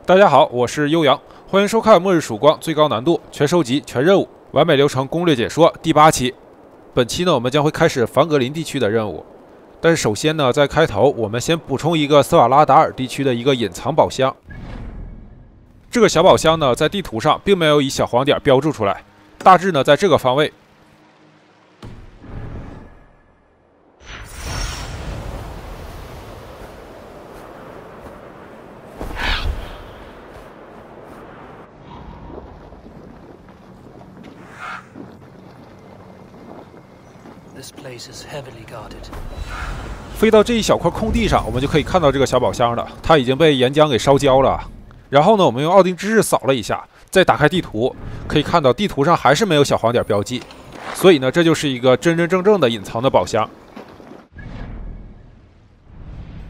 大家好，我是悠扬，欢迎收看《末日曙光最高难度全收集全任务完美流程攻略解说》第8期。本期呢，我们将会开始凡格林地区的任务。但是首先呢，在开头我们先补充一个斯瓦拉达尔地区的一个隐藏宝箱。这个小宝箱呢，在地图上并没有以小黄点标注出来，大致呢在这个方位。 飞到这一小块空地上，我们就可以看到这个小宝箱了。它已经被岩浆给烧焦了。然后呢，我们用奥丁之日扫了一下，再打开地图，可以看到地图上还是没有小黄点标记。所以呢，这就是一个真真正正的隐藏的宝箱。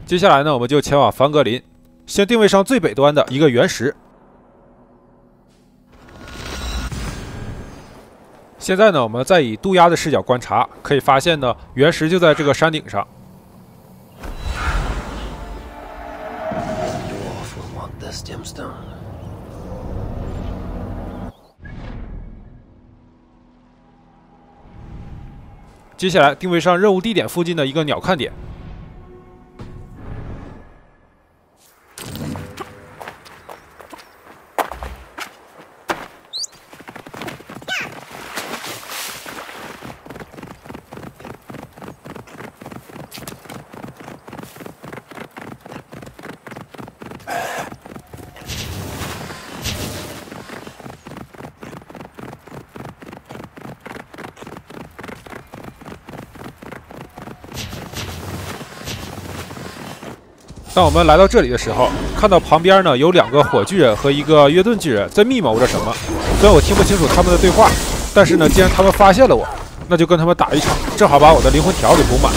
接下来呢，我们就前往凡格林，先定位上最北端的一个原石。 现在呢，我们再以渡鸦的视角观察，可以发现呢，原石就在这个山顶上。接下来定位上任务地点附近的一个鸟看点。 当我们来到这里的时候，看到旁边呢有2个火巨人和一个约顿巨人在密谋着什么。虽然我听不清楚他们的对话，但是呢，既然他们发现了我，那就跟他们打一场，正好把我的灵魂条给补满。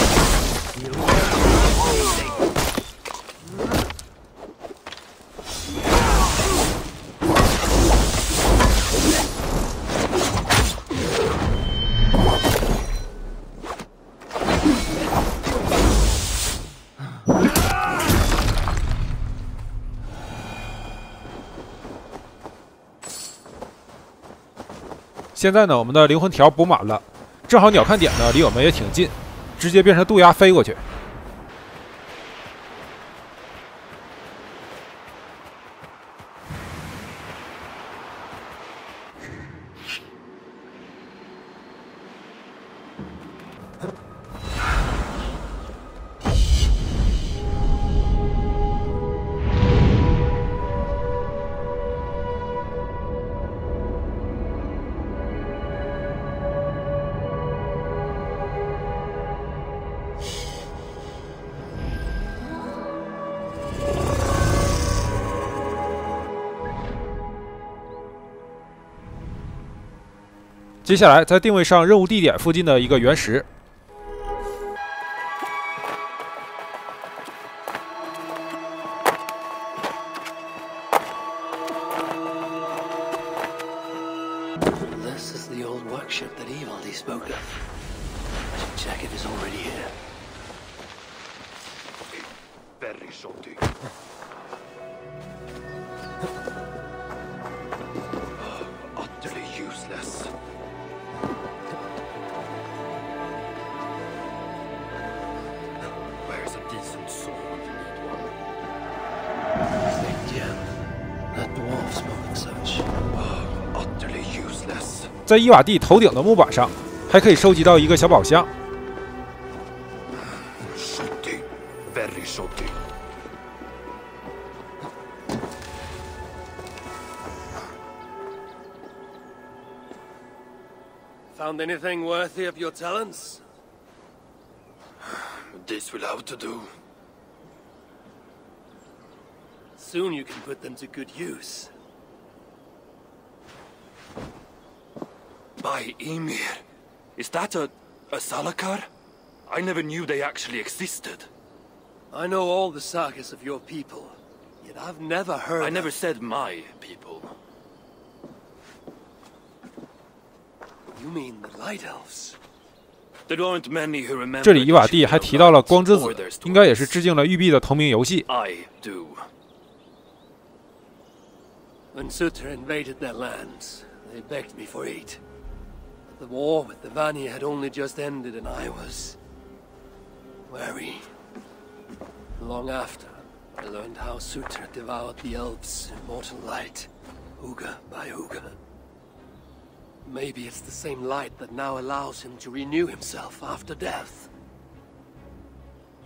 现在呢，我们的灵魂条补满了，正好鸟看点呢离我们也挺近，直接变成渡鸦飞过去。接下来，在定位上任务地点附近的一个原石。This is the old workshop that Evaldi spoke of. I should check if it's already here. Very shocking. Utterly useless. Where's a decent sword? Need one. Yeah, that dwarf spoke of such. Utterly useless. 在伊瓦蒂头顶的木板上，还可以收集到一个小宝箱。 Shocking. Very shocking. Found anything worthy of your talents? This will have to do. Soon you can put them to good use. By Emir. Is that a Salakar? I never knew they actually existed. I know all the sagas of your people, yet I've never heard. I never said my people. You mean the Light Elves? 这里伊瓦蒂还提到了光之子，应该也是致敬了育碧的同名游戏。When Sutter invaded their lands, they begged me for aid. The war with the Vani had only just ended and I was wary. Long after, I learned how Sutter devoured the elves' immortal light, Huga by Huga. Maybe it's the same light that now allows him to renew himself after death.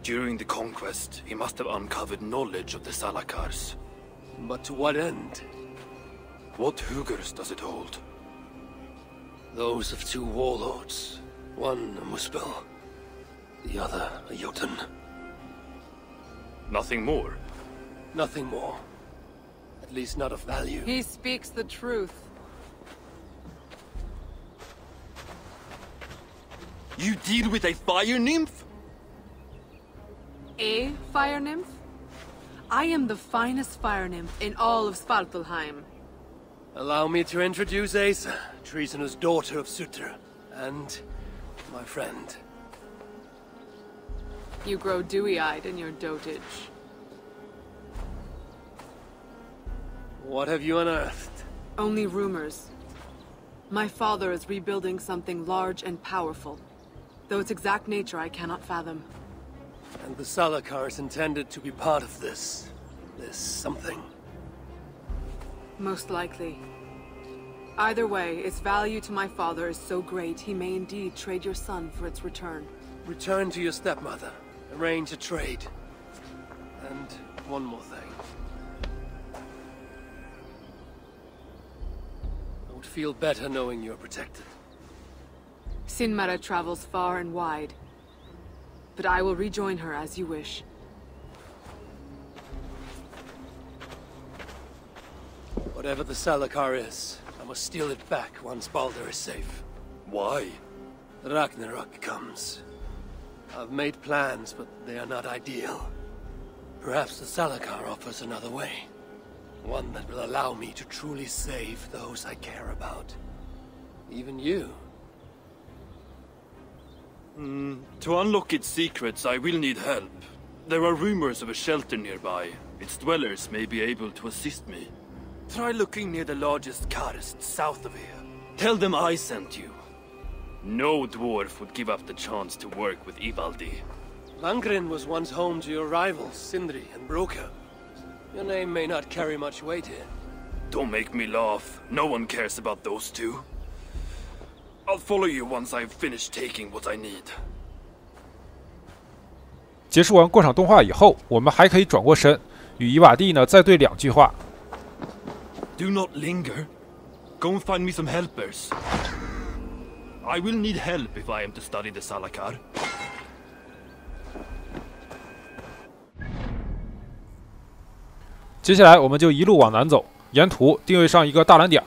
During the conquest, he must have uncovered knowledge of the Salakars. But to what end? What Hugars does it hold? Those of two warlords. One a Muspel, the other a Jotun. Nothing more? Nothing more. At least not of value. He speaks the truth. You deal with a fire nymph? A fire nymph? I am the finest fire nymph in all of Svartalheim. Allow me to introduce Asa, treasonous daughter of Sutter, and my friend. You grow dewy-eyed in your dotage. What have you unearthed? Only rumors. My father is rebuilding something large and powerful, though its exact nature I cannot fathom. And the Salakar is intended to be part of this something. Most likely. Either way, its value to my father is so great he may indeed trade your son for its return. Return to your stepmother. Arrange a trade. And one more thing. I would feel better knowing you're protected. Sinmara travels far and wide, but I will rejoin her as you wish. Whatever the Salakar is, I must steal it back once Baldur is safe. Why? Ragnarok comes. I've made plans, but they are not ideal. Perhaps the Salakar offers another way. One that will allow me to truly save those I care about. Even you. To unlock its secrets, I will need help. There are rumors of a shelter nearby. Its dwellers may be able to assist me. Try looking near the largest karst south of here. Tell them I sent you. No dwarf would give up the chance to work with Ivaldi. Langren was once home to your rivals, Sindri and Broka. Your name may not carry much weight here. Don't make me laugh. No one cares about those two. I'll follow you once I've finished taking what I need. 结束完过场动画以后，我们还可以转过身，与伊瓦蒂呢再对2句话。Do not linger. Go and find me some helpers. I will need help if I am to study the Salakar. 接下来我们就一路往南走，沿途定位上一个大蓝点。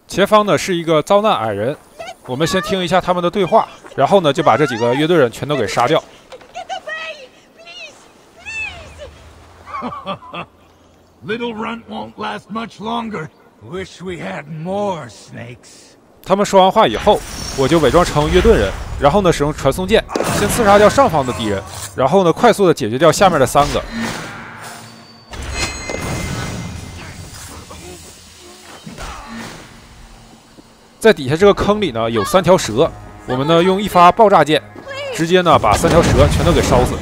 前方呢是一个遭难矮人，我们先听一下他们的对话，然后呢就把这几个乐队人全都给杀掉。Little runt won't last much longer. Wish we had more snakes. 他们说完话以后，我就伪装成约顿人，然后呢使用传送剑先刺杀掉上方的敌人，然后呢快速的解决掉下面的3个。在底下这个坑里呢有3条蛇，我们呢用一发爆炸剑，直接呢把3条蛇全都给烧死。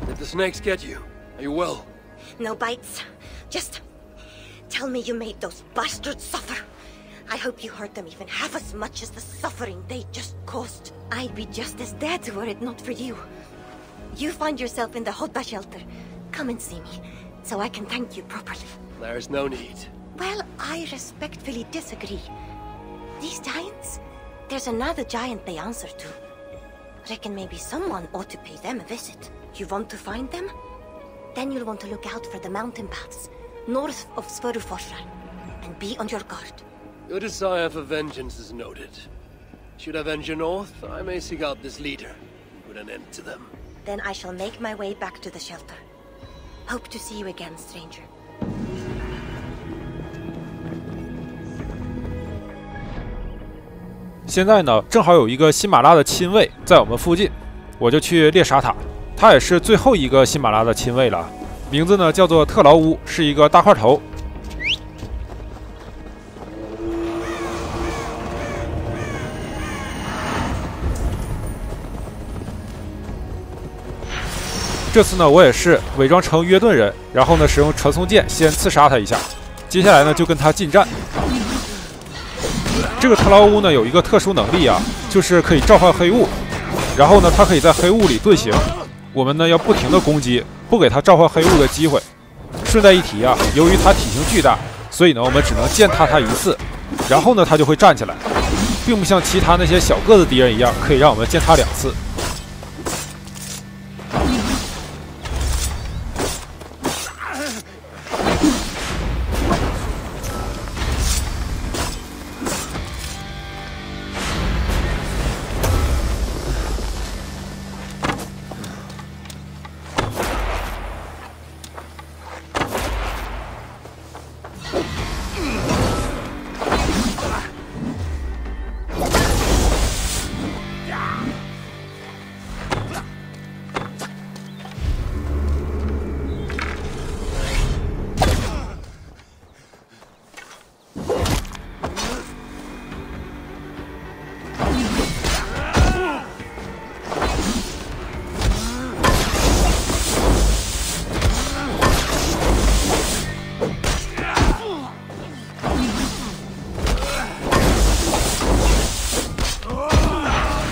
Did the snakes get you? Are you well? No bites. Just tell me you made those bastards suffer. I hope you hurt them even half as much as the suffering they just caused. I'd be just as dead were it not for you. You find yourself in the Hoda shelter. Come and see me, so I can thank you properly. There's no need. Well, I respectfully disagree. These giants? There's another giant they answer to. Reckon maybe someone ought to pay them a visit. You want to find them? Then you'll want to look out for the mountain paths, north of Svörufosra, and be on your guard. Your desire for vengeance is noted. Should I venture north, I may seek out this leader and put an end to them. Then I shall make my way back to the shelter. Hope to see you again, stranger. 现在呢，正好有一个辛马拉的亲卫在我们附近，我就去猎杀他。他也是最后一个辛马拉的亲卫了，名字呢叫做特劳乌，是一个大块头。这次呢，我也是伪装成约顿人，然后呢，使用传送剑先刺杀他一下，接下来呢就跟他近战。这个特劳乌呢有一个特殊能力啊，就是可以召唤黑雾，然后呢，它可以在黑雾里遁形。我们呢要不停的攻击，不给他召唤黑雾的机会。顺带一提啊，由于他体型巨大，所以呢我们只能践踏他一次，然后呢他就会站起来，并不像其他那些小个子敌人一样，可以让我们践踏2次。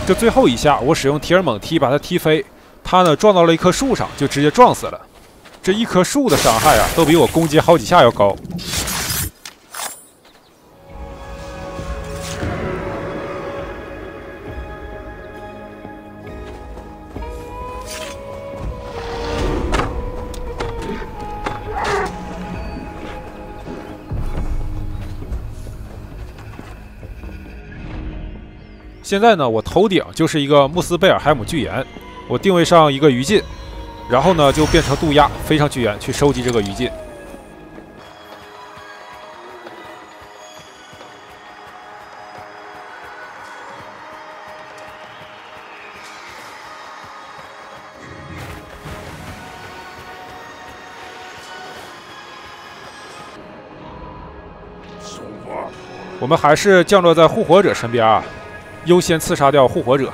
这最后一下，我使用提尔猛踢把他踢飞，他呢撞到了一棵树上，就直接撞死了。这一棵树的伤害啊，都比我攻击好几下要高。现在呢，我头顶就是一个穆斯贝尔海姆巨岩，我定位上一个鱼镜，然后呢就变成渡鸦，飞上巨岩去收集这个鱼镜。我们还是降落在护火者身边啊。优先刺杀掉护火者。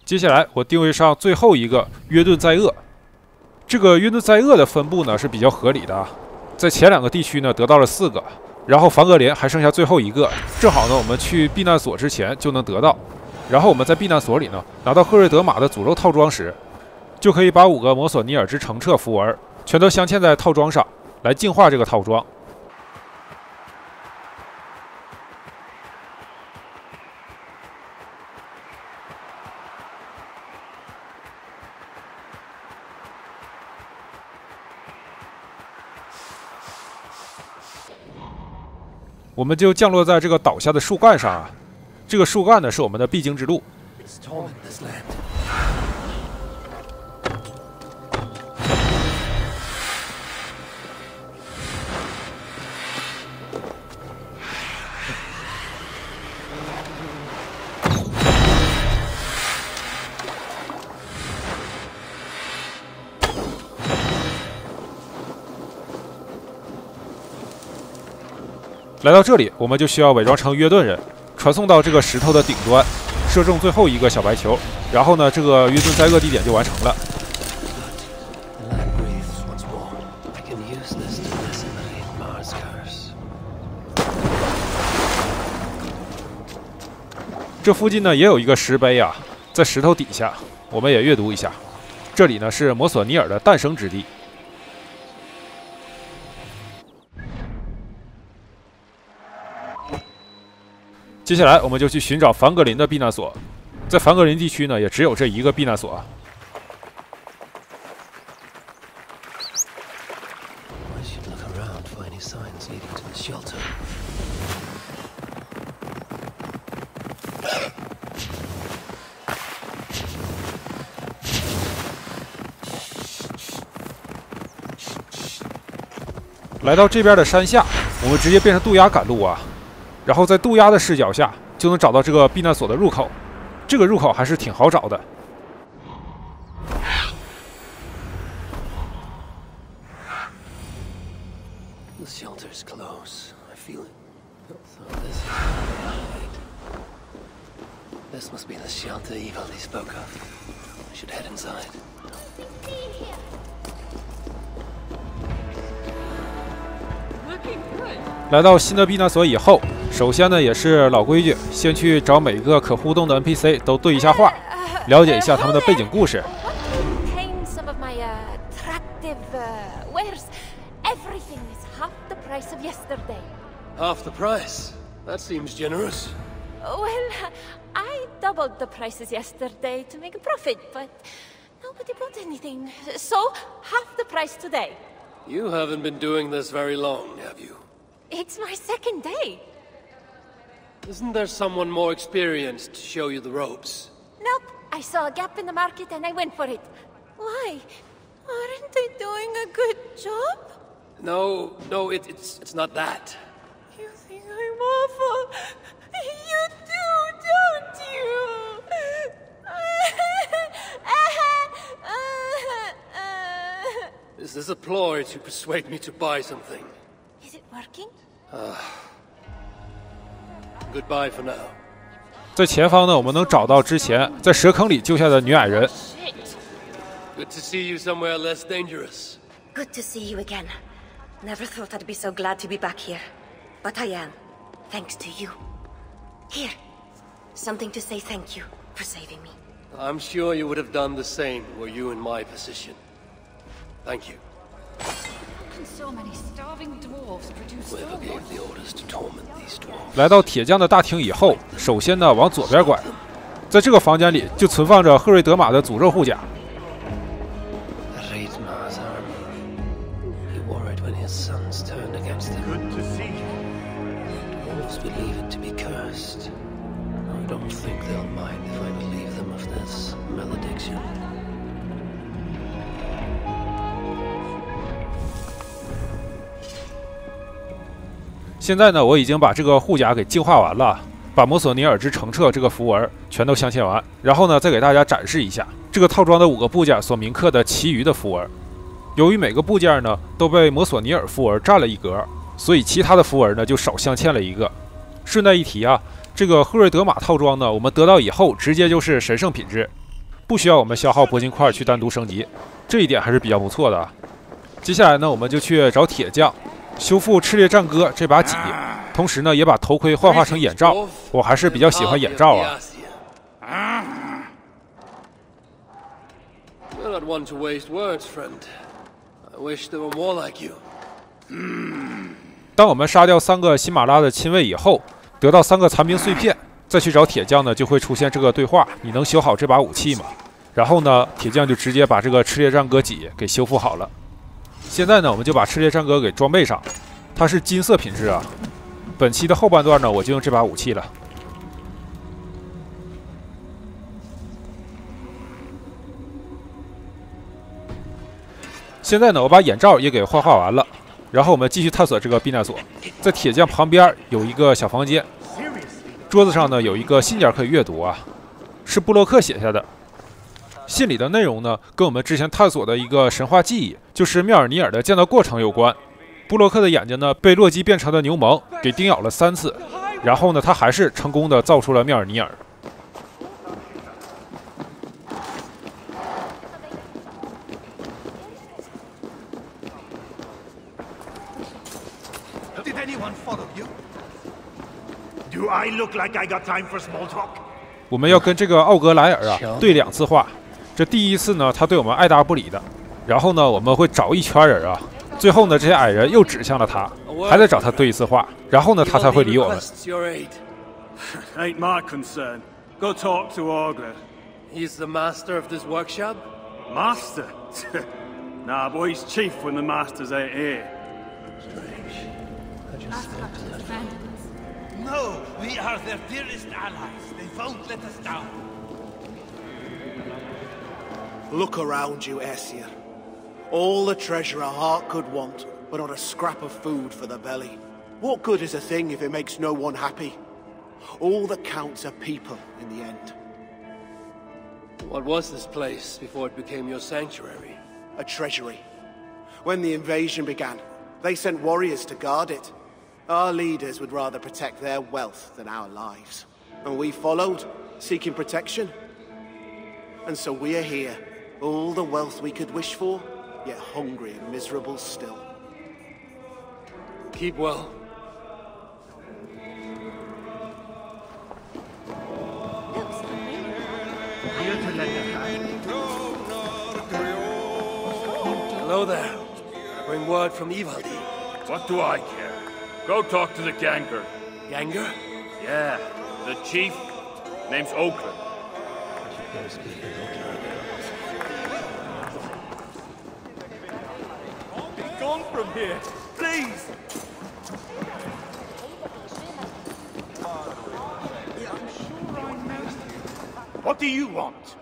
接下来我定位上最后一个约顿在厄。这个约顿在厄的分布呢是比较合理的啊，在前2个地区呢得到了4个，然后凡格连还剩下最后一个，正好呢我们去避难所之前就能得到。然后我们在避难所里呢拿到赫瑞德玛的诅咒套装时，就可以把5个摩索尼尔之澄澈符文全都镶嵌在套装上，来净化这个套装。我们就降落在这个倒下的树干上啊。这个树干呢是我们的必经之路。 来到这里，我们就需要伪装成约顿人，传送到这个石头的顶端，射中最后一个小白球，然后呢，这个约顿灾厄地点就完成了。这附近呢也有一个石碑啊，在石头底下，我们也阅读一下。这里呢是摩索尼尔的诞生之地。 接下来，我们就去寻找凡格林的避难所。在凡格林地区呢，也只有这一个避难所。来到这边的山下，我们直接变成渡鸦赶路啊。 然后在渡鸦的视角下，就能找到这个避难所的入口。这个入口还是挺好找的。The shelter's close. I feel it. So this must be the shelter evil he spoke of. I should head inside. 来到新的避难所以后，首先呢也是老规矩，先去找每一个可互动的 NPC 都对一下话，了解一下他们的背景故事。Half the price? That seems generous. Well, I doubled the prices yesterday to make a profit, but nobody bought anything. So, half the price today. You haven't been doing this very long, have you? It's my second day. Isn't there someone more experienced to show you the ropes? Nope. I saw a gap in the market and I went for it. Why? Aren't I doing a good job? No, it's not that. You think I'm awful? You do, don't you? Is this a ploy to persuade me to buy something? Is it working? Goodbye for now. 在前方呢，我们能找到之前在蛇坑里救下的女矮人。Good to see you somewhere less dangerous. Good to see you again. Never thought I'd be so glad to be back here. But I am, thanks to you. Here, something to say thank you for saving me. I'm sure you would have done the same were you in my position. Thank you. So many starving dwarves produce Whoever gave the orders to torment these dwarves. 来到铁匠的大厅以后，首先呢往左边拐，在这个房间里就存放着赫瑞德玛的诅咒护甲。He wore it when his sons turned against him. Good to see you. Dwarves believe it to be cursed. I don't think they'll mind if I relieve them of this malediction. 现在呢，我已经把这个护甲给净化完了，把摩索尼尔之澄澈这个符文全都镶嵌完，然后呢，再给大家展示一下这个套装的5个部件所铭刻的其余的符文。由于每个部件呢都被摩索尼尔符文占了一格，所以其他的符文呢就少镶嵌了一个。顺带一提啊，这个赫瑞德玛套装呢，我们得到以后直接就是神圣品质，不需要我们消耗铂金块去单独升级，这一点还是比较不错的啊。接下来呢，我们就去找铁匠。 修复炽烈战歌这把戟，同时呢也把头盔幻化成眼罩。我还是比较喜欢眼罩啊。You're not one to waste words, friend. I wish there were more like you. 当我们杀掉3个辛马拉的亲卫以后，得到3个残兵碎片，再去找铁匠呢，就会出现这个对话：你能修好这把武器吗？然后呢，铁匠就直接把这个炽烈战歌戟给修复好了。 现在呢，我们就把炽烈战歌给装备上，它是金色品质啊。本期的后半段呢，我就用这把武器了。现在呢，我把眼罩也给画完了，然后我们继续探索这个避难所。在铁匠旁边有一个小房间，桌子上呢有一个信件可以阅读啊，是布洛克写下的。信里的内容呢，跟我们之前探索的一个神话记忆，就是妙尔尼尔的建造过程有关。布洛克的眼睛呢，被洛基变成的牛虻给叮咬了3次，然后呢，他还是成功的造出了妙尔尼尔。Did anyone follow you? Do I look like I got time for small talk? 我们要跟这个奥格莱尔啊对2次话。这第一次呢，他对我们爱答不理的，然后呢，我们会找一圈人啊，最后呢，这些矮人又指向了他，还得找他对1次话，然后呢，他才会理我们。Ain't my concern. Go talk to Augur. He's the master of this workshop? Master? Nah, boy, he's chief when the masters ain't here. Strange. I just No, we are their dearest allies. They won't let us down. Look around you, Aesir. All the treasure a heart could want, but not a scrap of food for the belly. What good is a thing if it makes no one happy? All that counts are people in the end. What was this place before it became your sanctuary? A treasury. When the invasion began, they sent warriors to guard it. Our leaders would rather protect their wealth than our lives. And we followed, seeking protection. And so we are here, all the wealth we could wish for, yet hungry and miserable still. Keep well. Hello there. I bring word from Ivaldi. What do I care? Go talk to the Ganger. Ganger? Yeah, the chief. Name's Oakland. Be gone from here, please! What do you want?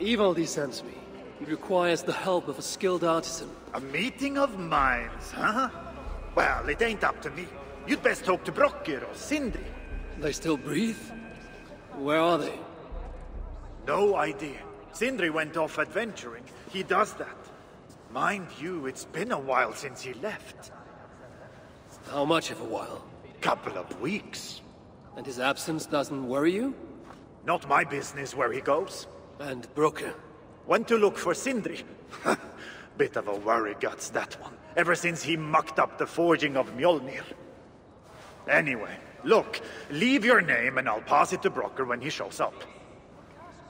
Ivaldi sends me. He requires the help of a skilled artisan. A meeting of minds, huh? Well, it ain't up to me. You'd best talk to Brokker or Sindri. They still breathe? Where are they? No idea. Sindri went off adventuring. He does that. Mind you, it's been a while since he left. How much of a while? Couple of weeks. And his absence doesn't worry you? Not my business where he goes. And Brokker? Went to look for Sindri. Bit of a worry guts, that one. Ever since he mucked up the forging of Mjolnir. Anyway, look, leave your name and I'll pass it to Brokker when he shows up.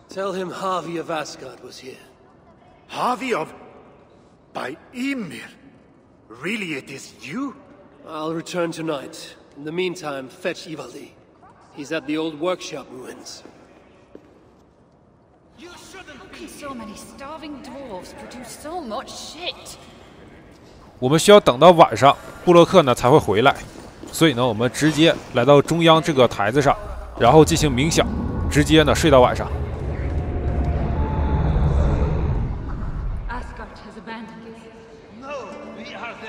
Tell him Harvey of Asgard was here. Harvey of... by Ymir? Really, it is you? I'll return tonight. In the meantime, fetch Ivaldi. He's at the old workshop ruins. How can so many starving dwarves produce so much shit? 我们需要等到晚上，布洛克呢才会回来，所以呢，我们直接来到中央这个台子上，然后进行冥想，直接呢睡到晚上。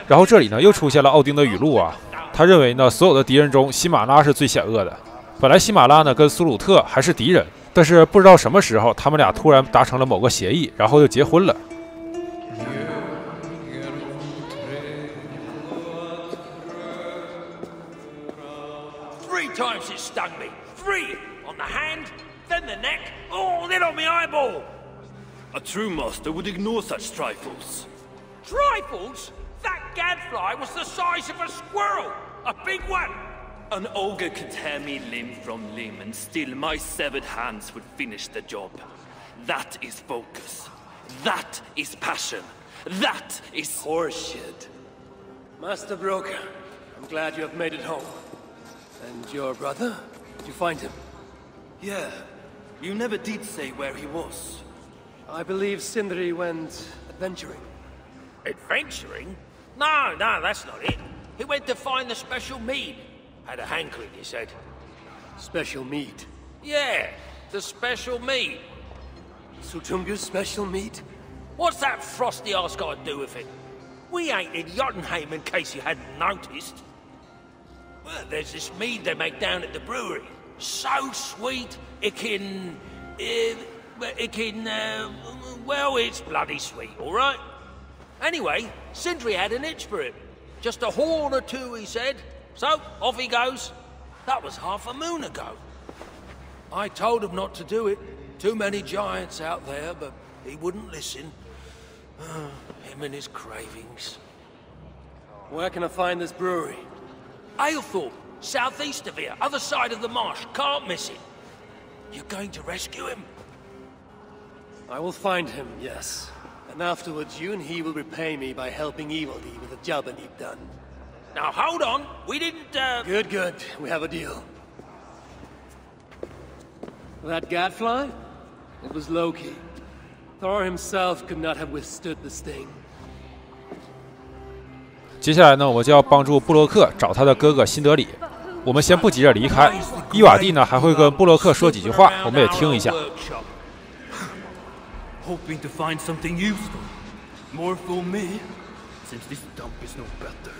然后这里呢又出现了奥丁的语录啊，他认为呢所有的敌人中，喜马拉是最险恶的。本来喜马拉呢跟苏鲁特还是敌人，但是不知道什么时候他们俩突然达成了某个协议，然后就结婚了。Three times it stung me. 3 on the hand, then the neck, oh, then on my eyeball. A true master would ignore such trifles. Trifles? That gadfly was the size of a squirrel. A big one. An ogre could tear me limb from limb, and still my severed hands would finish the job. That is focus. That is passion. That is horseshit. Master Broker, I'm glad you have made it home. And your brother? Did you find him? Yeah. You never did say where he was. I believe Sindri went adventuring. Adventuring? No, that's not it. He went to find the special mead. Had a hankering, he said. Special meat. Yeah, the special mead. Sutunga's special meat? What's that frosty arse got to do with it? We ain't in Jotunheim, in case you hadn't noticed. Well, there's this mead they make down at the brewery. So sweet, well, it's bloody sweet, all right? Anyway, Sindri had an itch for it. Just a horn or two, he said. So, off he goes. That was half a moon ago. I told him not to do it. Too many giants out there, but he wouldn't listen. Him and his cravings. Where can I find this brewery? Aylthorpe, southeast of here, other side of the marsh. Can't miss it. You're going to rescue him? I will find him, yes. And afterwards, you and he will repay me by helping Evildy with the job that he'd done. Now, hold on. We didn't, Good. We have a deal. That gadfly? It was Loki. Thor himself could not have withstood the sting. 接下来呢，我们就要帮助布洛克找他的哥哥辛德里。我们先不急着离开，伊瓦蒂呢还会跟布洛克说几句话，我们也听一下。Hoping to find something useful. More for me, since this dump is no better.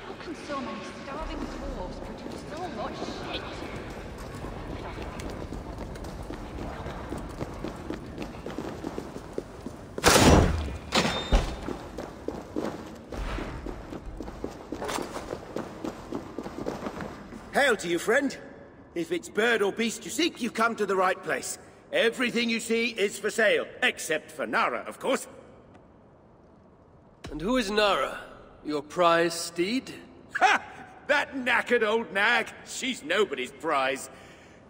How can so many starving dwarves produce so much shit? Hail to you, friend. If it's bird or beast you seek, you've come to the right place. Everything you see is for sale, except for Nara, of course. And who is Nara? Your prize steed? Ha! That knackered old nag. She's nobody's prize.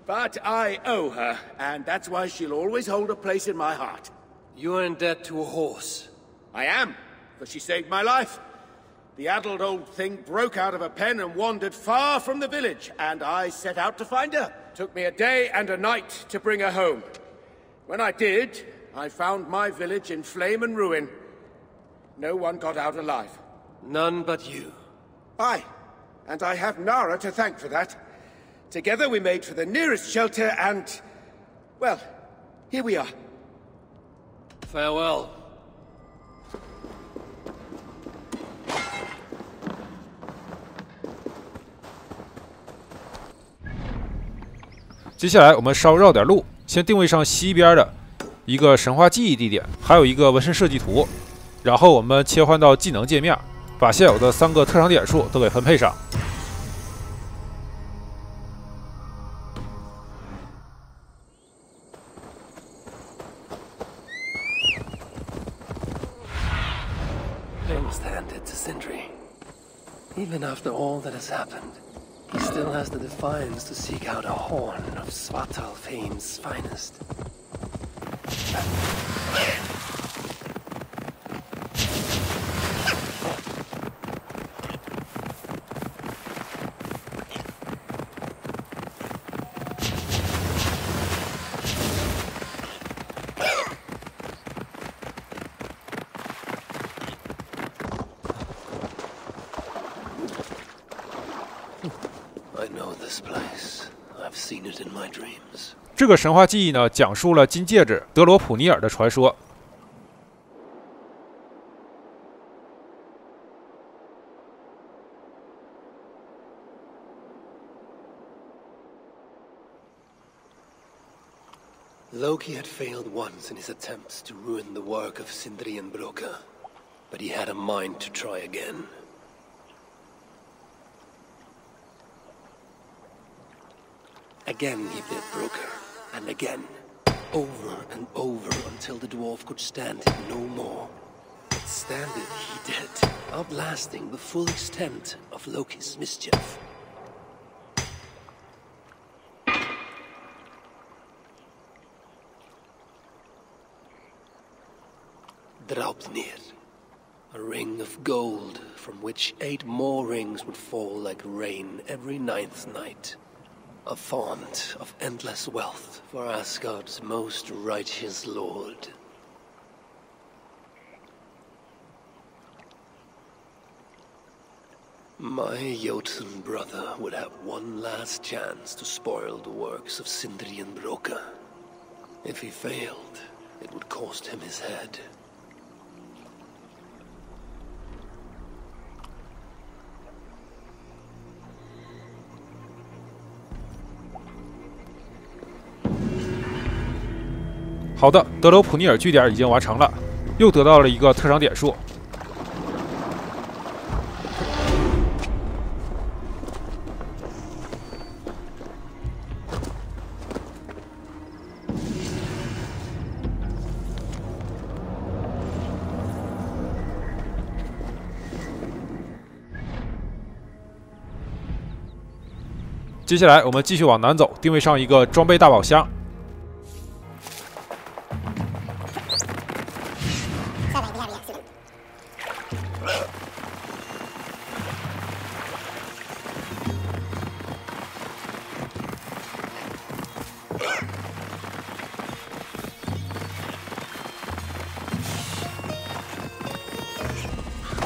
But I owe her, and that's why she'll always hold a place in my heart. You are in debt to a horse. I am, for she saved my life. The addled old thing broke out of a pen and wandered far from the village, and I set out to find her. Took me a day and a night to bring her home. When I did, I found my village in flame and ruin. No one got out alive. None but you. Aye, and I have Nara to thank for that. Together we made for the nearest shelter and... well, here we are. Farewell. 接下来我们稍绕点路，先定位上西边的一个神话记忆地点，还有一个纹身设计图，然后我们切换到技能界面，把现有的3个特长点数都给分配上。Things handed to Sindri. Even after all that has happened, he still has the defiance to seek out a horn of Svartalfheim's finest. I know this place. I've seen it in my dreams. 这个神话记忆呢，讲述了金戒指德罗普尼尔的传说。Loki had failed once in his attempts to ruin the work of Sindri and Broka, but he had a mind to try again. Again he bit Broka, and again, over and over until the dwarf could stand it no more. But stand it he did, outlasting the full extent of Loki's mischief. Draupnir, a ring of gold from which 8 more rings would fall like rain every 9th night. A font of endless wealth for Asgard's most righteous lord. My Jotun brother would have one last chance to spoil the works of Sindri and Broca. If he failed, it would cost him his head. 好的，德罗普尼尔据点已经完成了，又得到了一个特长点数。接下来我们继续往南走，定位上一个装备大宝箱。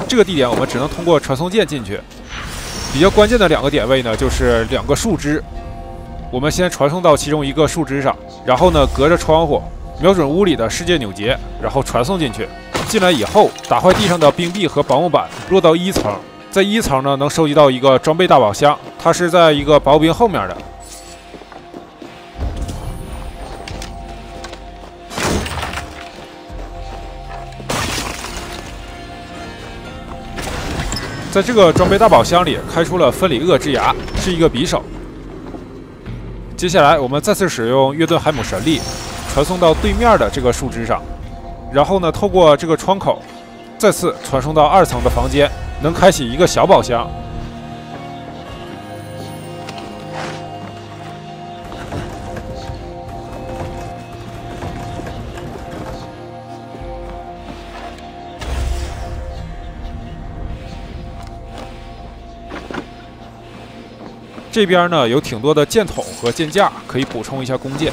这个地点我们只能通过传送键进去。比较关键的2个点位呢，就是2个树枝。我们先传送到其中一个树枝上，然后呢，隔着窗户瞄准屋里的世界纽结，然后传送进去。进来以后，打坏地上的冰壁和薄木板，落到1层。在1层呢，能收集到一个装备大宝箱，它是在一个薄冰后面的。 在这个装备大宝箱里开出了分里厄之牙，是一个匕首。接下来我们再次使用约顿海姆神力，传送到对面的这个树枝上，然后呢，透过这个窗口，再次传送到2层的房间，能开启一个小宝箱。 这边呢有挺多的箭筒和箭架，可以补充一下弓箭。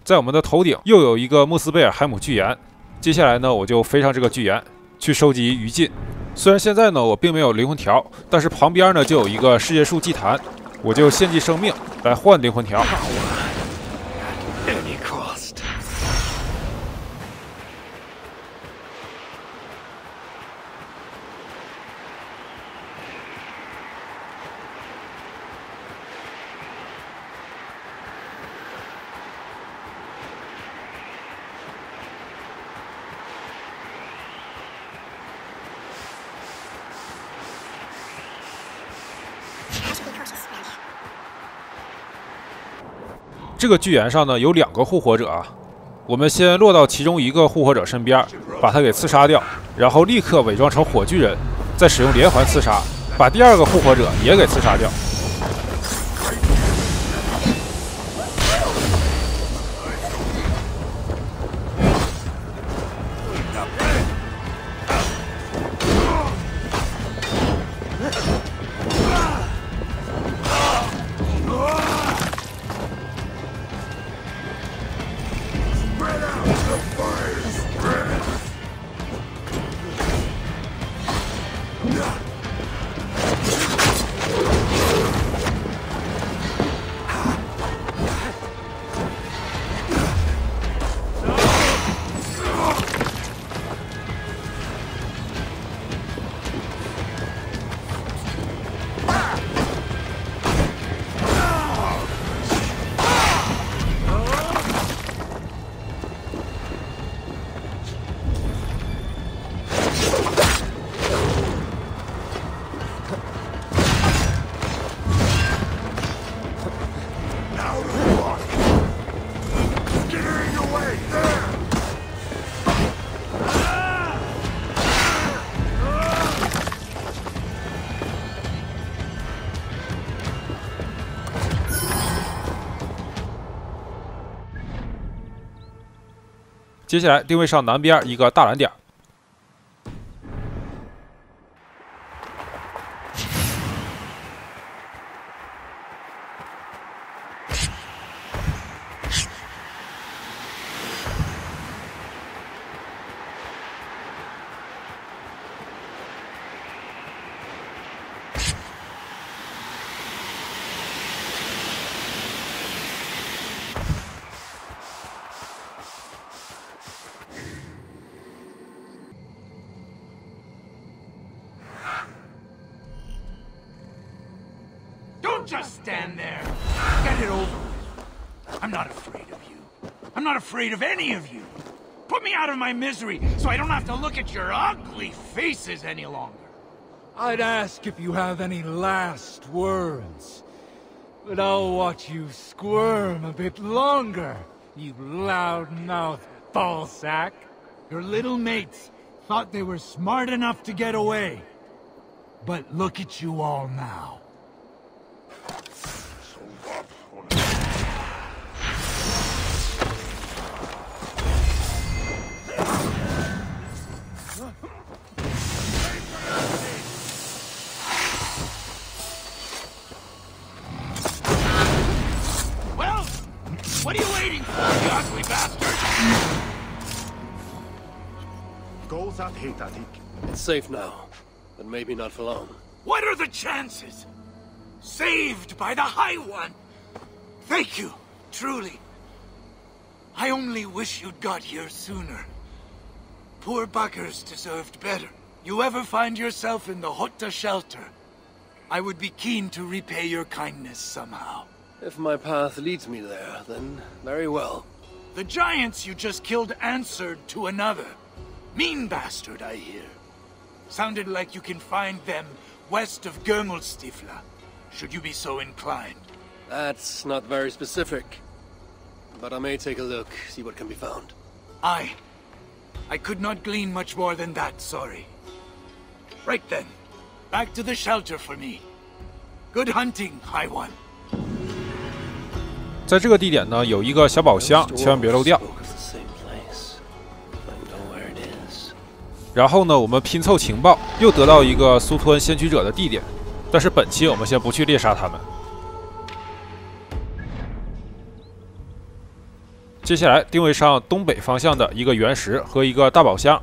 在我们的头顶又有一个穆斯贝尔海姆巨岩，接下来呢我就飞上这个巨岩去收集余烬。 虽然现在呢我并没有灵魂条，但是旁边呢就有一个世界树祭坛，我就献祭生命来换灵魂条。这个巨岩上呢有2个护火者啊，我们先落到其中一个护火者身边，把他给刺杀掉，然后立刻伪装成火巨人，再使用连环刺杀，把第2个护火者也给刺杀掉。 接下来定位上南边一个大蓝点。just stand there. Get it over with. I'm not afraid of you. I'm not afraid of any of you. Put me out of my misery so I don't have to look at your ugly faces any longer. I'd ask if you have any last words. But I'll watch you squirm a bit longer, you loud-mouthed ballsack. Your little mates thought they were smart enough to get away. But look at you all now. Well, what are you waiting for, you ugly bastard? It's safe now, but maybe not for long. What are the chances? Saved by the High One! Thank you, truly. I only wish you'd got here sooner. Poor buggers deserved better. You ever find yourself in the Hotta shelter, I would be keen to repay your kindness somehow. If my path leads me there, then very well. The giants you just killed answered to another. Mean bastard, I hear. Sounded like you can find them west of Görmulstifla, should you be so inclined. That's not very specific. But I may take a look, see what can be found. I could not glean much more than that, sorry. Right then, back to the shelter for me. Good hunting, High One. 在这个地点呢，有一个小宝箱，千万别漏掉。然后呢，我们拼凑情报，又得到一个苏托恩先驱者的地点，但是本期我们先不去猎杀他们。接下来定位上东北方向的一个原石和一个大宝箱。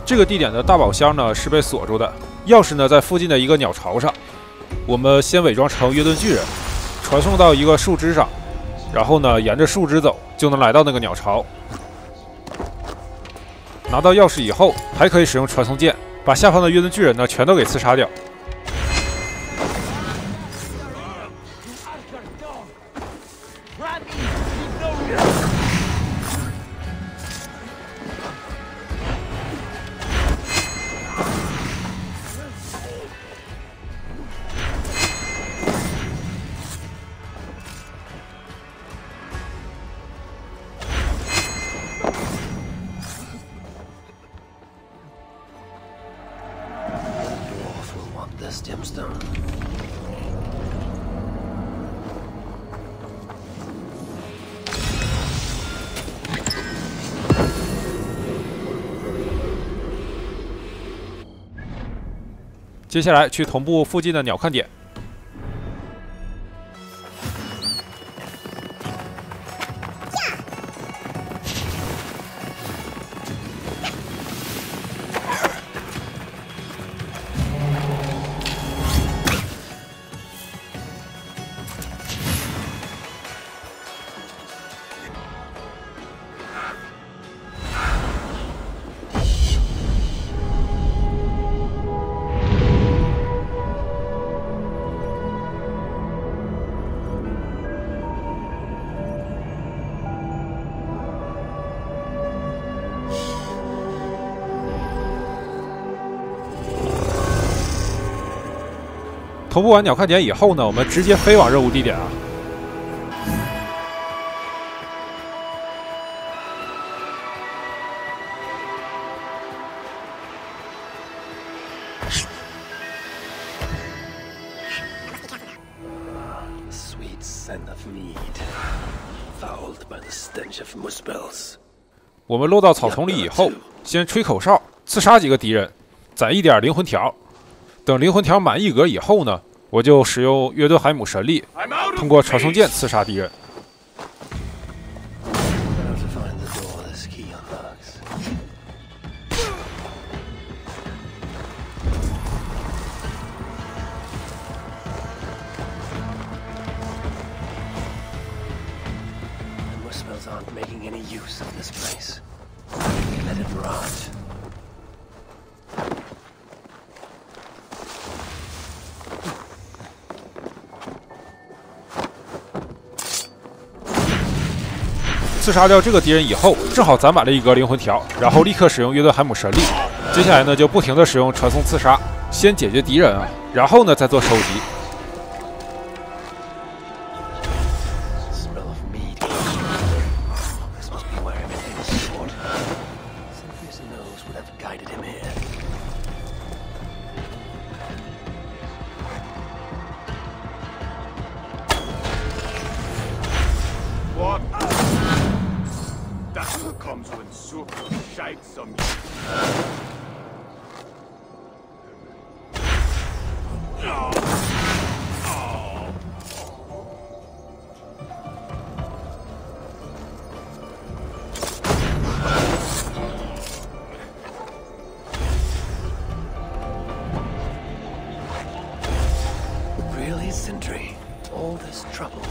这个地点的大宝箱呢是被锁住的，钥匙呢在附近的一个鸟巢上。我们先伪装成约顿巨人，传送到一个树枝上，然后呢沿着树枝走，就能来到那个鸟巢。拿到钥匙以后，还可以使用传送剑，把下方的约顿巨人呢全都给刺杀掉。接下来去同步附近的鸟看点。同步完鸟看点以后呢，我们直接飞往任务地点啊。Sweet scent of mead, fouled by the stench of muspels. 我们落到草丛里以后，先吹口哨，刺杀几个敌人，攒一点灵魂条。等灵魂条满1格以后呢，我就使用约顿海姆神力，通过传送剑刺杀敌人。Muspels aren't making any use of this place. Let it rot. 刺杀掉这个敌人以后，正好攒满了一格灵魂条，然后立刻使用约顿海姆神力。接下来呢，就不停的使用传送刺杀，先解决敌人啊，然后呢再做收集。 Really, Sindri? All this trouble.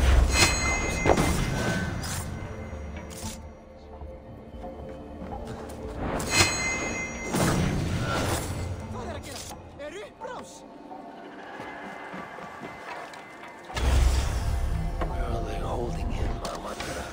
Where are they holding him, I wonder?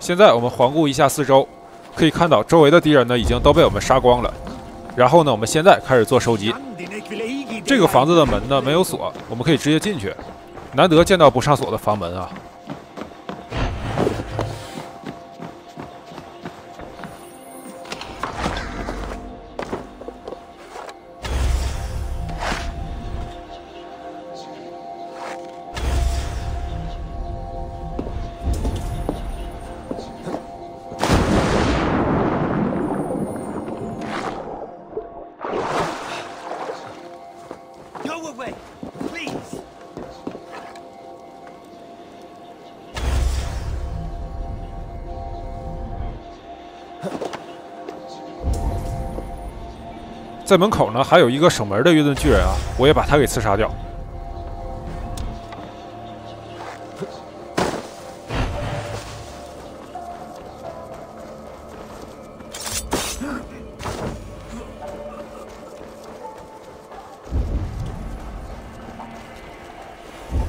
现在我们环顾一下四周，可以看到周围的敌人呢已经都被我们杀光了。然后呢，我们现在开始做收集。这个房子的门呢没有锁，我们可以直接进去。难得见到不上锁的房门啊！在门口呢，还有一个守门的约顿巨人啊，我也把他给刺杀掉。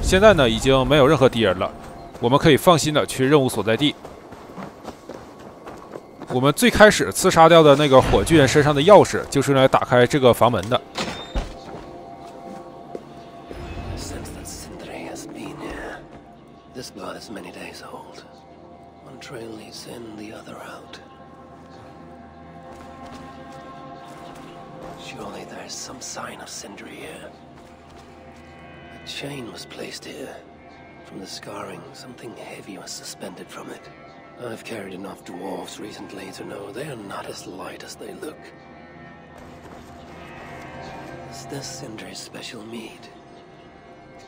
现在呢，已经没有任何敌人了，我们可以放心的去任务所在地。 我们最开始刺杀掉的那个火巨人身上的钥匙，就是用来打开这个房门的。 This blood is many days old. One trail leads in, the other out. Surely there's some sign of Sindri here. A chain was placed here. From the scarring, something heavy was suspended from it. I've carried enough dwarves recently to know they are not as light as they look. Is this Sindri's special mead?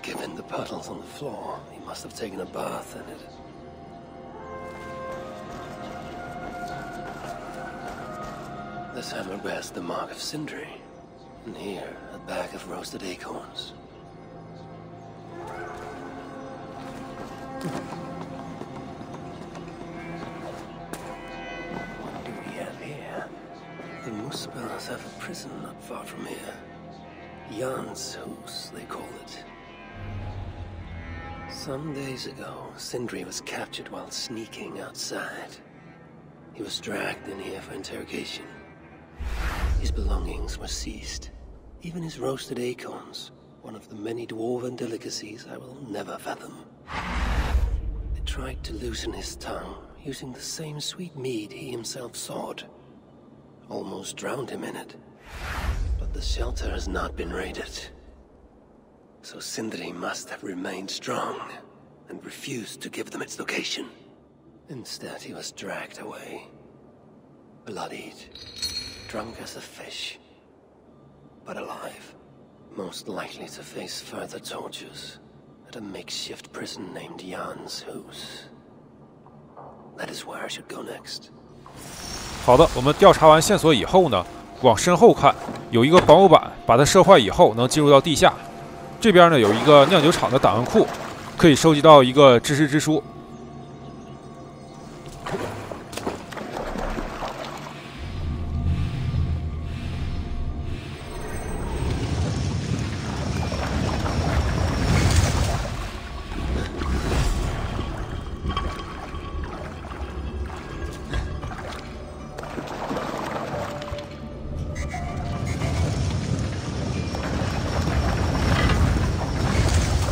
Given the puddles on the floor, he must have taken a bath in it. This hammer bears the mark of Sindri, and here, a bag of roasted acorns. What do we have here? The Muspels have a prison not far from here. Jan's house, they call it. Some days ago, Sindri was captured while sneaking outside. He was dragged in here for interrogation. His belongings were seized. Even his roasted acorns, one of the many dwarven delicacies I will never fathom. They tried to loosen his tongue, using the same sweet mead he himself sought. Almost drowned him in it. But the shelter has not been raided. So Sindri must have remained strong and refused to give them its location. Instead, he was dragged away, bloodied, drunk as a fish, but alive, most likely to face further tortures at a makeshift prison named Jan's House. That is where I should go next. 好的，我们调查完线索以后呢，往身后看，有一个保姆板，把它射坏以后能进入到地下。这边呢有一个酿酒厂的档案库，可以收集到一个知识之书。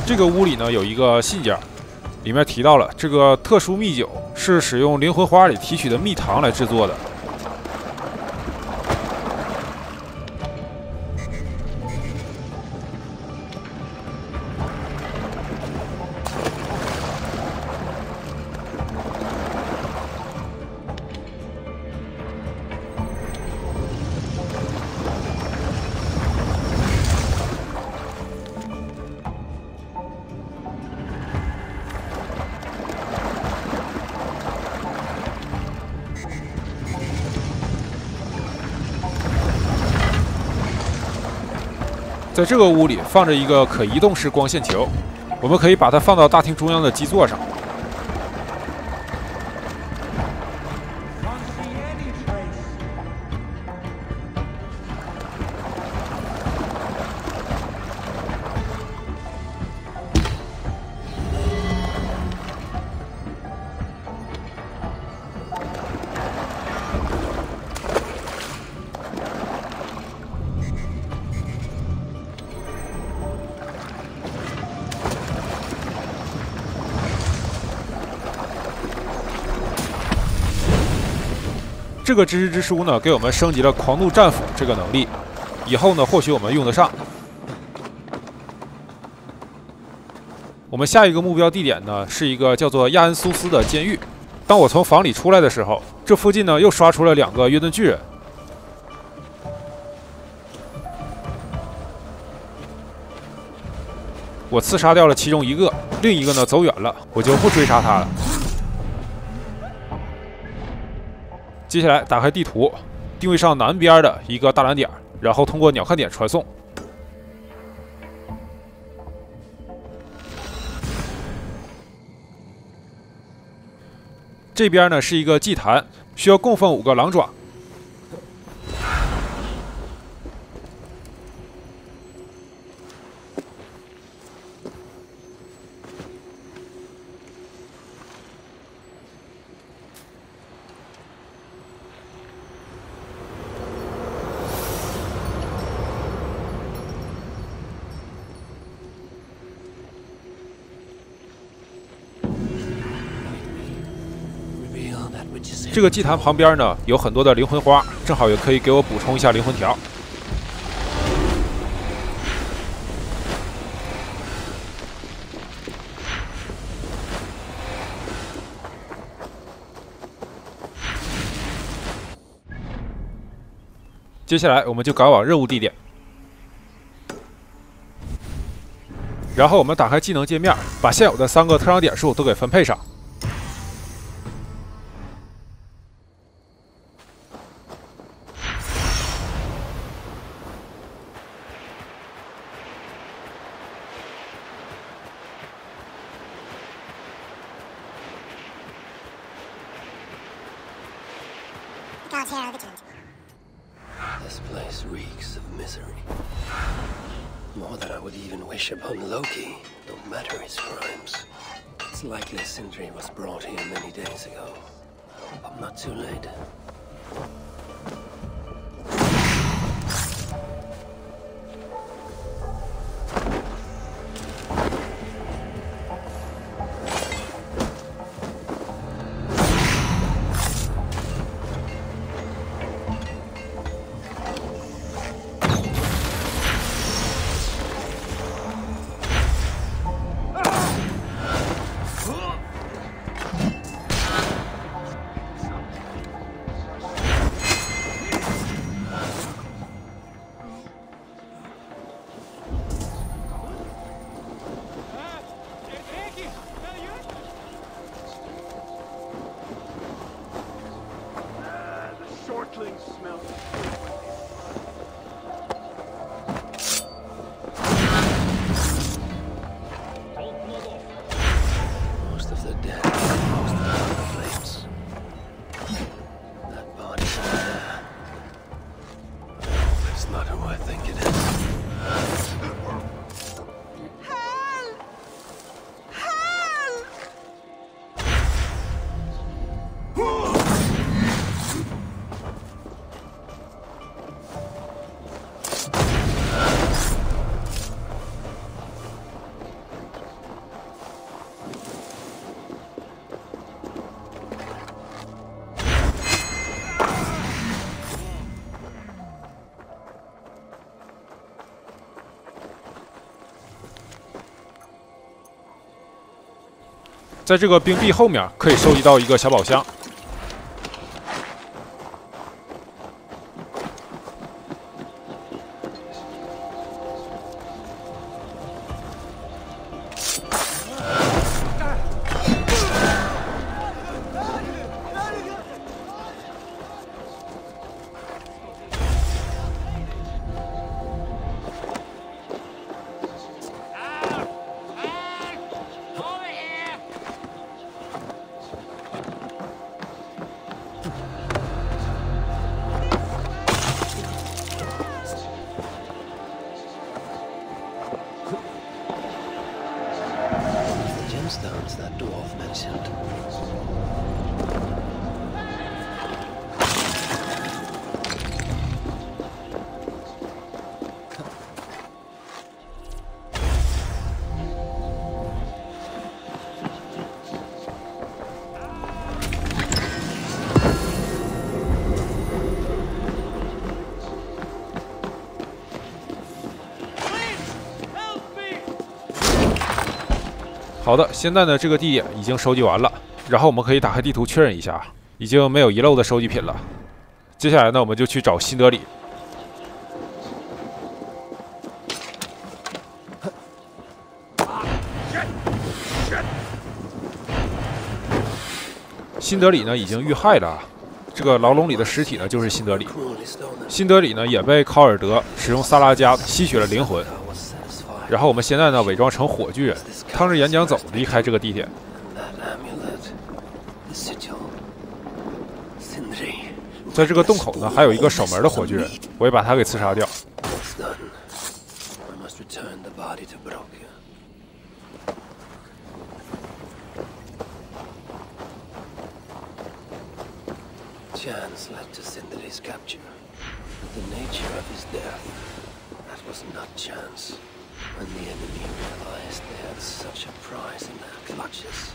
这个屋里呢有一个信件，里面提到了这个特殊蜜酒是使用灵魂花里提取的蜜糖来制作的。在这个屋里放着一个可移动式光线球，我们可以把它放到大厅中央的基座上。这个知识之书呢，给我们升级了狂怒战斧这个能力，以后呢，或许我们用得上。我们下一个目标地点呢，是一个叫做亚恩苏斯的监狱。当我从房里出来的时候，这附近呢又刷出了2个约顿巨人。我刺杀掉了其中一个，另一个呢走远了，我就不追杀他了。接下来打开地图，定位上南边的一个大蓝点，然后通过鸟瞰点传送。这边呢是一个祭坛，需要供奉5个狼爪。这个祭坛旁边呢有很多的灵魂花，正好也可以给我补充一下灵魂条。接下来我们就赶往任务地点，然后我们打开技能界面，把现有的3个特长点数都给分配上。This place reeks of misery. More than I would even wish upon Loki, no matter his crimes. It's likely Sindri was brought here many days ago. I hope I'm not too late. Most of the dead, most of the flames. That body's in there. I hope it's not who I think it is.在这个冰壁后面可以收集到一个小宝箱。Gemstones that dwarf mentioned.好的，现在呢，这个地点已经收集完了，然后我们可以打开地图确认一下，已经没有遗漏的收集品了。接下来呢，我们就去找辛德里。辛德里呢已经遇害了，这个牢笼里的尸体呢就是辛德里。辛德里呢也被考尔德使用萨拉加吸取了灵魂。然后我们现在呢伪装成火炬人，趟着岩浆走离开这个地点。在这个洞口呢还有一个守门的火炬人，我也把他给刺杀掉。Chance led to Sindri's capture, but the nature of his death, that was not chance. When the enemy realized they had such a prize in their clutches.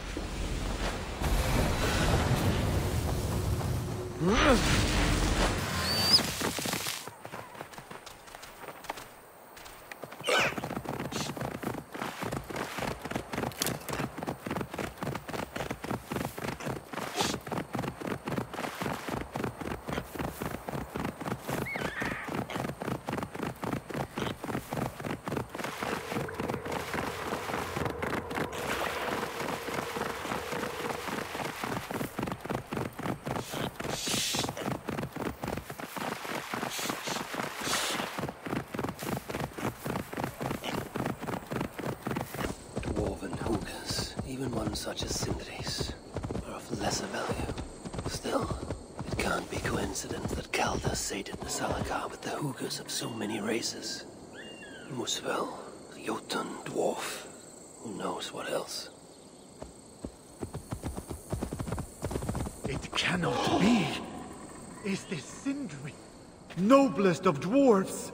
Such as Sindri's are of lesser value. Still, it can't be coincidence that Calda sated the Salakar with the Hoogers of so many races. Muspel, Jotun, Dwarf, who knows what else? It cannot be! Is this Sindri, noblest of dwarves?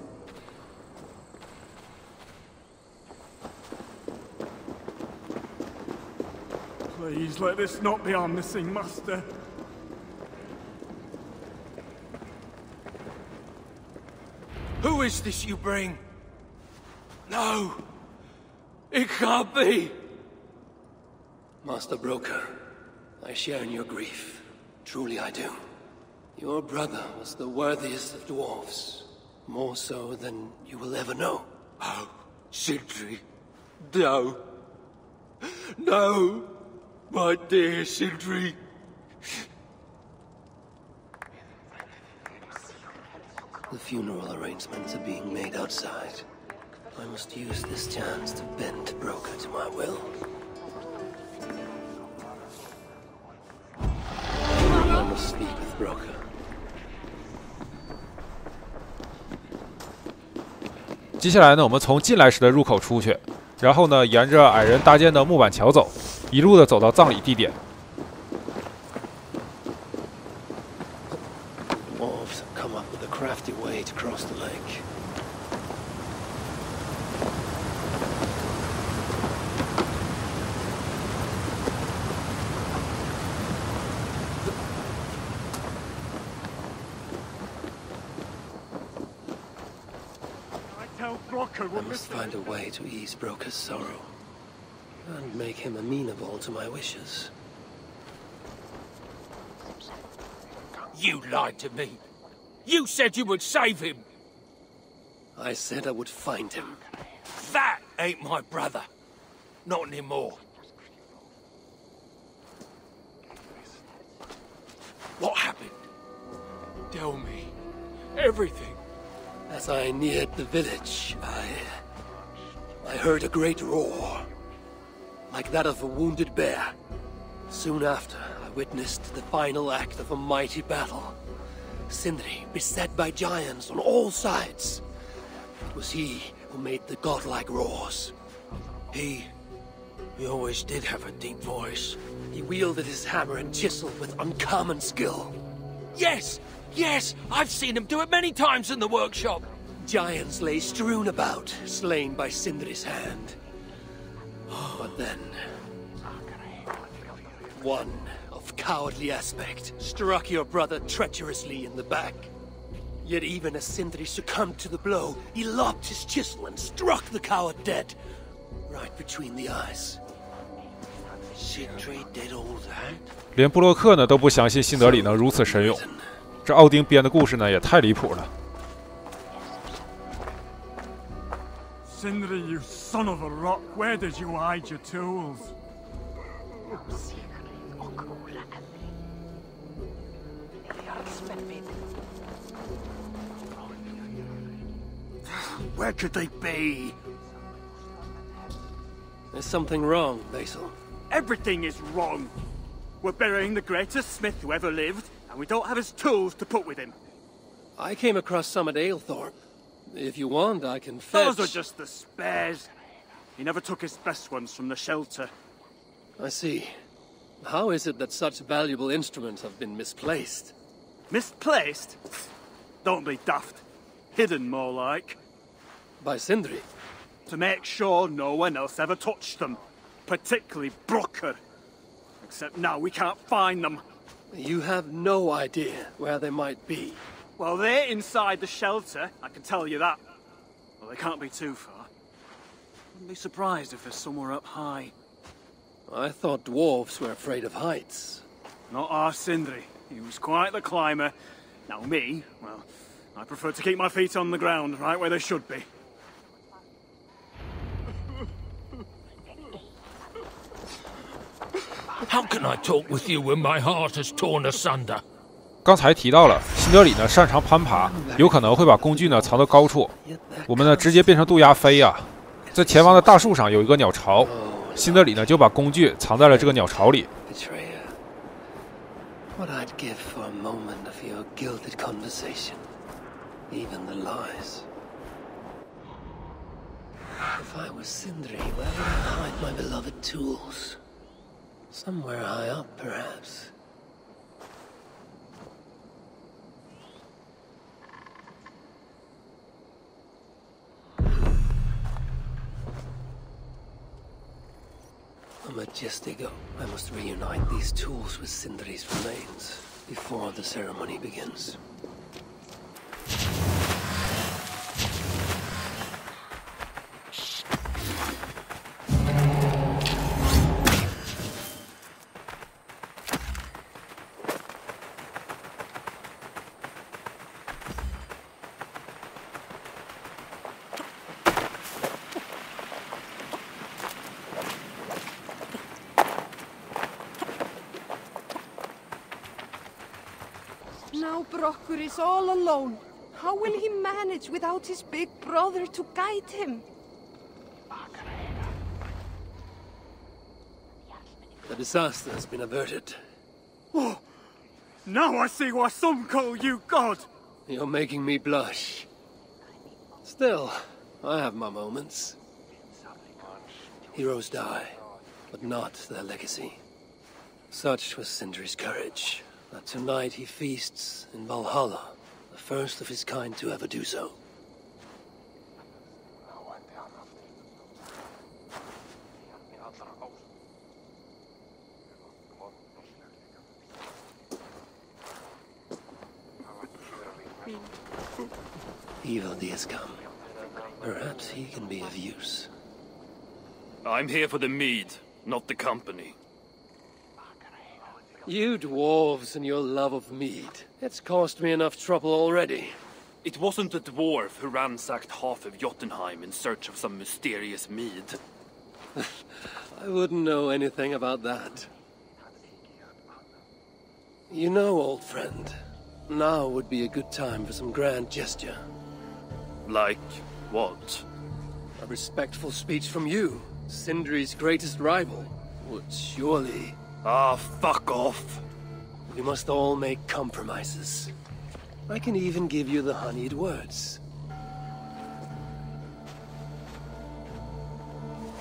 Please let this not be our missing master. Who is this you bring? No! It can't be! Master Broker, I share in your grief. Truly I do. Your brother was the worthiest of dwarves. More so than you will ever know. Oh, Sindri. No. No! My dear Sindri. The funeral arrangements are being made outside. I must use this chance to bend Broker to my will. I must speak with Broker. 接下来呢，我们从进来时的入口出去，然后呢，沿着矮人搭建的木板桥走，一路的走到葬礼地点。 Wolves have come up with a crafty way to cross the lake. I must find a way to ease Broker's sorrow and make him amenable to my wishes. You lied to me. You said you would save him. I said I would find him. That ain't my brother. Not anymore. What happened? Tell me. Everything. As I neared the village, I heard a great roar, like that of a wounded bear. Soon after, I witnessed the final act of a mighty battle. Sindri beset by giants on all sides. It was he who made the godlike roars. He always did have a deep voice. He wielded his hammer and chisel with uncommon skill. Yes! Yes! I've seen him do it many times in the workshop. Giants lay strewn about, slain by Sindri's hand. But then, one of cowardly aspect struck your brother treacherously in the back. Yet even as Sindri succumbed to the blow, he lopped his chisel and struck the coward dead, right between the eyes. Sindri did all that? 连布洛克呢都不相信辛德里能如此神勇，这奥丁编的故事呢也太离谱了。 Sindri, you son of a rock, where did you hide your tools? Where could they be? There's something wrong, Basil. Everything is wrong. We're burying the greatest smith who ever lived, and we don't have his tools to put with him. I came across some at Aylthorpe. If you want, I can fetch... Those are just the spares. He never took his best ones from the shelter. I see. How is it that such valuable instruments have been misplaced? Misplaced? Don't be daft. Hidden, more like. By Sindri? To make sure no one else ever touched them. Particularly Broker. Except now we can't find them. You have no idea where they might be. Well, they're inside the shelter, I can tell you that. Well, they can't be too far. Wouldn't be surprised if they're somewhere up high. I thought dwarves were afraid of heights. Not our Sindri. He was quite the climber. Now me, well, I prefer to keep my feet on the ground, right where they should be. How can I talk with you when my heart is torn asunder? 刚才提到了，辛德里呢擅长攀爬，有可能会把工具呢藏到高处。我们呢直接变成渡鸦飞啊，在前方的大树上有一个鸟巢，辛德里呢就把工具藏在了这个鸟巢里。What I'd give for a moment of your gilded conversation, even the lies. If I was Sindri, where would I hide my beloved tools? Somewhere high up, perhaps. A majestic oak. I must reunite these tools with Sindri's remains before the ceremony begins. Now Brocker is all alone. How will he manage without his big brother to guide him? The disaster has been averted. Oh, now I see why some call you God! You're making me blush. Still, I have my moments. Heroes die, but not their legacy. Such was Sindri's courage, that tonight he feasts in Valhalla, the first of his kind to ever do so. Evil has come. Perhaps he can be of use. I'm here for the mead, not the company. You dwarves and your love of mead. It's caused me enough trouble already. It wasn't a dwarf who ransacked half of Jotunheim in search of some mysterious mead. I wouldn't know anything about that. You know, old friend, now would be a good time for some grand gesture. Like what? A respectful speech from you, Sindri's greatest rival, would surely... Ah, fuck off! We must all make compromises. I can even give you the honeyed words.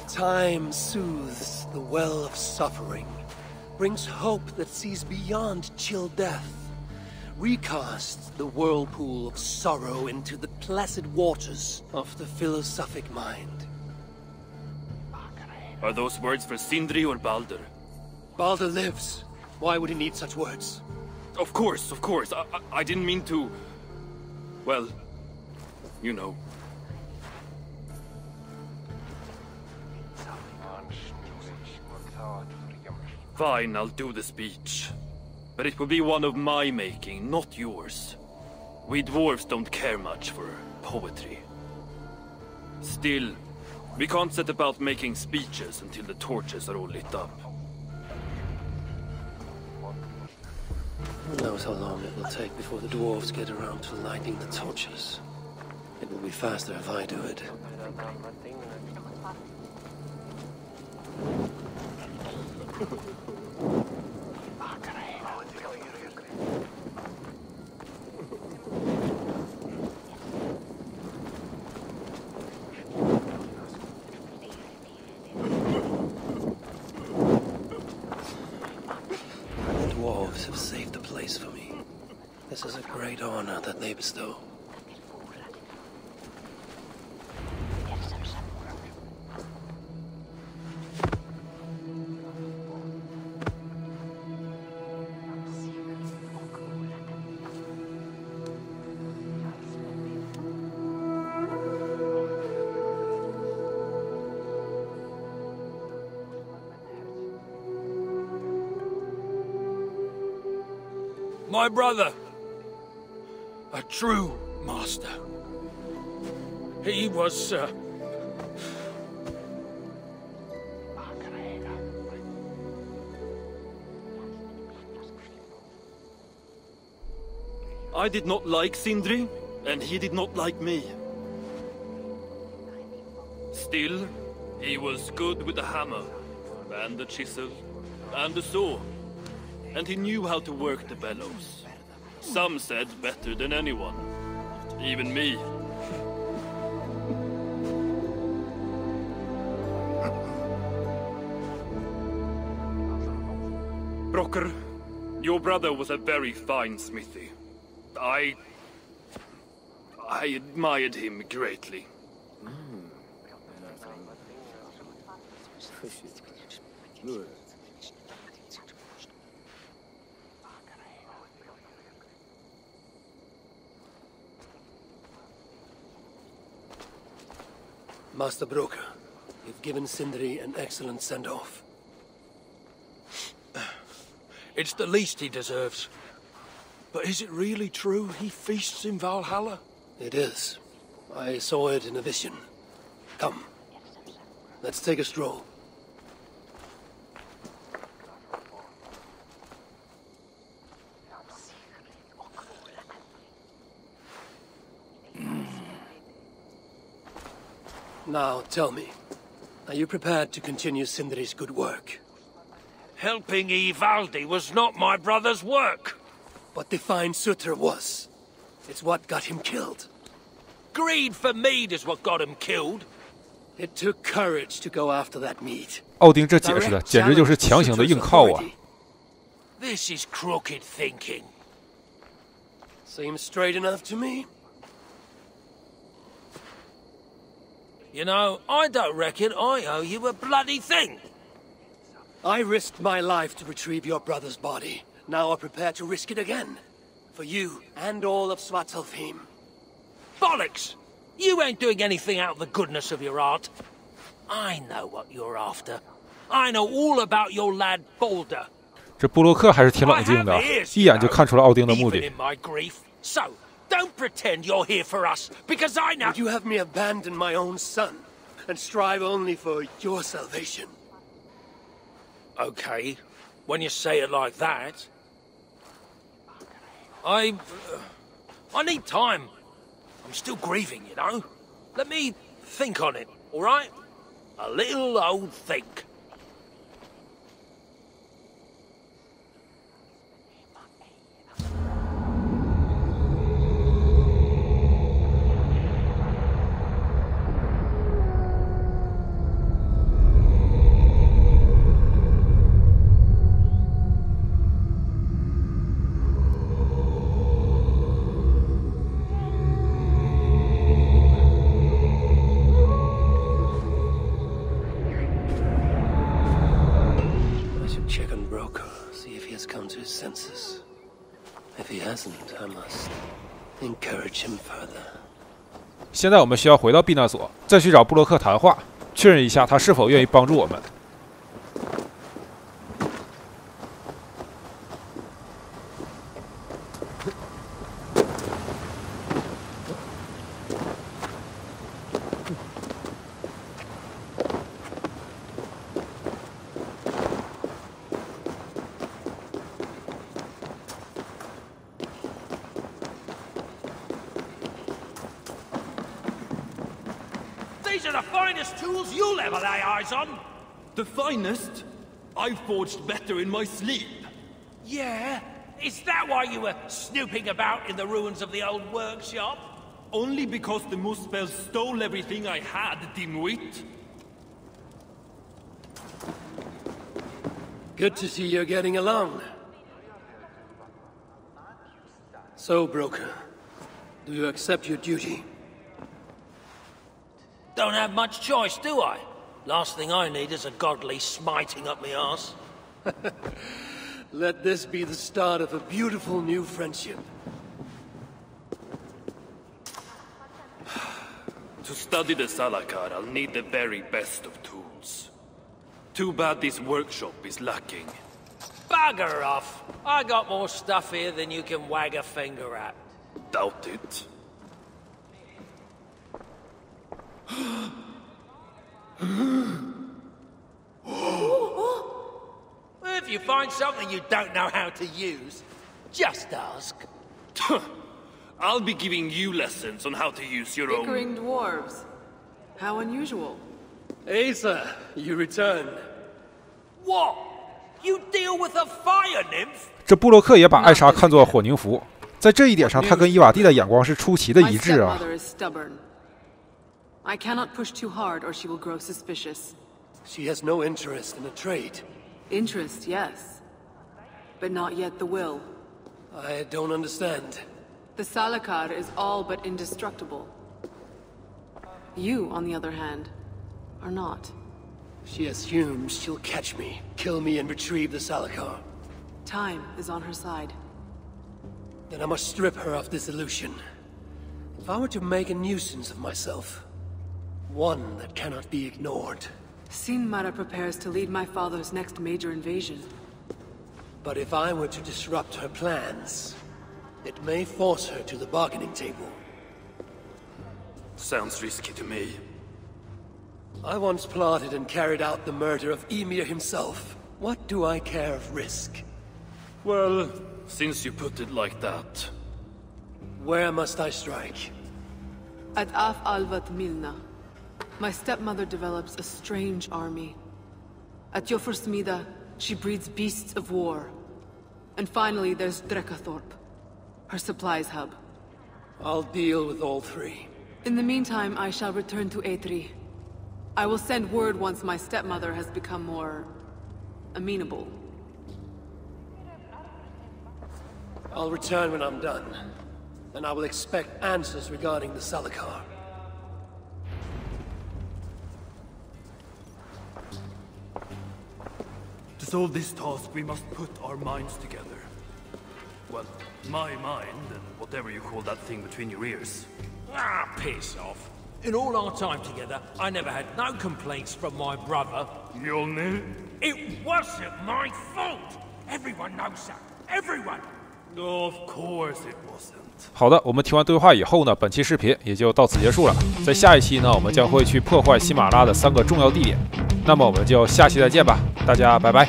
Time soothes the well of suffering, brings hope that sees beyond chill death, recasts the whirlpool of sorrow into the placid waters of the philosophic mind. Are those words for Sindri or Baldur? Baldur lives. Why would he need such words? Of course, of course. I didn't mean to... Well, you know. Fine, I'll do the speech. But it will be one of my making, not yours. We dwarves don't care much for poetry. Still, we can't set about making speeches until the torches are all lit up. Who knows how long it will take before the dwarves get around to lighting the torches. It will be faster if I do it. The dwarves have saved the place for me. This is a great honor that they bestow. My brother. A true master. He was, I did not like Sindri, and he did not like me. Still, he was good with the hammer, and the chisel, and the saw. And he knew how to work the bellows. Some said better than anyone. Even me. Brocker, your brother was a very fine smithy. I admired him greatly. Master Broker, you've given Sindri an excellent send-off. It's the least he deserves. But is it really true he feasts in Valhalla? It is. I saw it in a vision. Come. Let's take a stroll. Now, tell me, are you prepared to continue Sindri's good work? Helping Ivaldi was not my brother's work. But to find Sutter was. It's what got him killed. Greed for mead is what got him killed. It took courage to go after that mead. 奥丁这解释的简直就是强行的硬靠啊！ This is crooked thinking. Seems straight enough to me. You know, I don't reckon I owe you a bloody thing. I risked my life to retrieve your brother's body. Now I'm prepared to risk it again. For you and all of Svartalfheim. Bollocks! You ain't doing anything out of the goodness of your heart. I know what you're after. I know all about your lad Balder. 这布洛克还是挺冷静的，一眼就看出了奥丁的目的。 So, don't pretend you're here for us, because I know. Would you have me abandon my own son and strive only for your salvation? Okay, when you say it like that. I need time. I'm still grieving, you know. Let me think on it, all right? A little old think. 现在我们需要回到避难所，再去找布洛克谈话，确认一下他是否愿意帮助我们。 These are the finest tools you'll ever lay eyes on. The finest? I forged better in my sleep. Yeah? Is that why you were snooping about in the ruins of the old workshop? Only because the Muspel stole everything I had, dimwit. Good to see you're getting along. So, Broker, do you accept your duty? Don't have much choice, do I? Last thing I need is a godly smiting up my arse. Let this be the start of a beautiful new friendship. To study the Salakar, I'll need the very best of tools. Too bad this workshop is lacking. Bugger off! I got more stuff here than you can wag a finger at. Doubt it. If you find something you don't know how to use, just ask. I'll be giving you lessons on how to use your own... Bickering dwarves. How unusual. Asa, you return. What? You deal with a fire nymph? 这布洛克也把艾莎看作火宁符，在这一点上，他跟伊瓦蒂的眼光是出奇的一致啊。 I cannot push too hard or she will grow suspicious. She has no interest in a trade. Interest, yes. But not yet the will. I don't understand. The Salakar is all but indestructible. You, on the other hand, are not. She assumes she'll catch me, kill me, and retrieve the Salakar. Time is on her side. Then I must strip her of this illusion. If I were to make a nuisance of myself, one that cannot be ignored. Sinmara prepares to lead my father's next major invasion. But if I were to disrupt her plans, it may force her to the bargaining table. Sounds risky to me. I once plotted and carried out the murder of Ymir himself. What do I care of risk? Well, since you put it like that... Where must I strike? At Af Alvat Milna. My stepmother develops a strange army. At Jofursmida, she breeds beasts of war. And finally, there's Drekathorp, her supplies hub. I'll deal with all three. In the meantime, I shall return to Aetri. I will send word once my stepmother has become more amenable. I'll return when I'm done, and I will expect answers regarding the Salakar. To solve this task, we must put our minds together. Well, my mind and whatever you call that thing between your ears. Ah, piss off. In all our time together, I never had no complaints from my brother. Mjolnir? It wasn't my fault! Everyone knows that. Everyone! Of course it wasn't. 好的，我们听完对话以后呢，本期视频也就到此结束了。在下一期呢，我们将会去破坏喜马拉的3个重要地点。那么我们就下期再见吧，大家拜拜。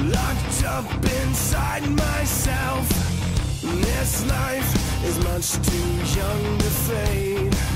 Locked up inside myself. This life is much too young to fade.